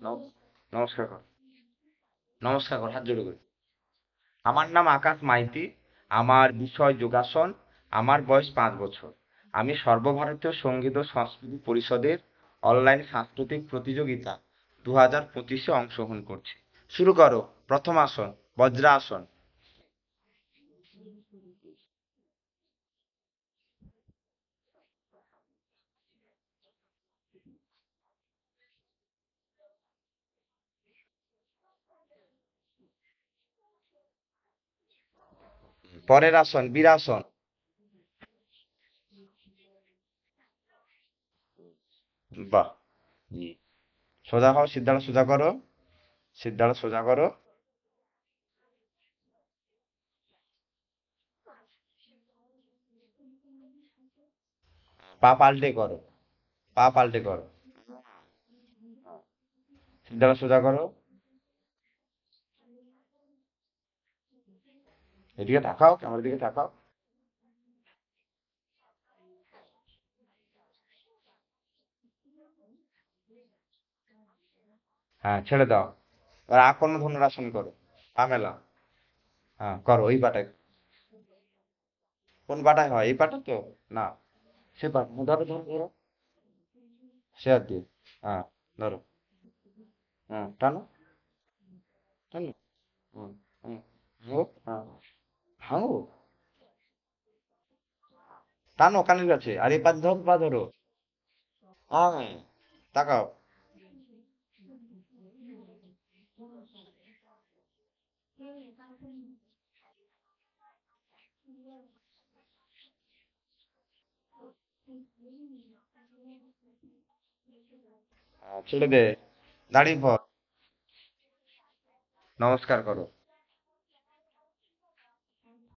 নম- নমস্কার কর। নমস্কার কর, হাত জোড়ো করি। আমার নাম আকাশ মাইতি। আমার বিষয় যোগাসন। আমার বয়স 5 বছর। আমি সর্বভারতীয় সঙ্গীত ও সংস্কৃতি পরিষদের অনলাইন সাংস্কৃতিক প্রতিযোগিতা 2025-এ অংশগ্রহণ করছি। শুরু করো। প্রথম আসন, বজ্রাসন। পরের আসন, বীরাসন। বাহ। সোজা হও, সিদ্ধারা সোজা করো। সিদ্ধারা সোজা করো। পা পাল্টে করো। পা পাল্টে করো। সিদ্ধারা সোজা করো। এদিকে তাকাও, ক্যামেরার দিকে তাকাও। হ্যাঁ, ছেড়ে দাও। এবার আকর্ণ ধনুরাসন করো। পা মেলাও। হ্যাঁ, করো ওই পাটায়। কোন পাটায় হয়? এই পাটা তো? না, সে পাটা না। ধরো ধরো ধরো। সে হাত দিয়ে। হ্যাঁ, ধরো। হুম, টানো। টানো। হুম, হুম। ভাঙো। হ্যাঁ, ভাঙো। টানো কানের কাছে। আর এই পা ধরো, পা ধরো। হ্যাঁ, তাকাও। ছেড়ে দে। দাঁড়িয়ে পড়। নমস্কার করো।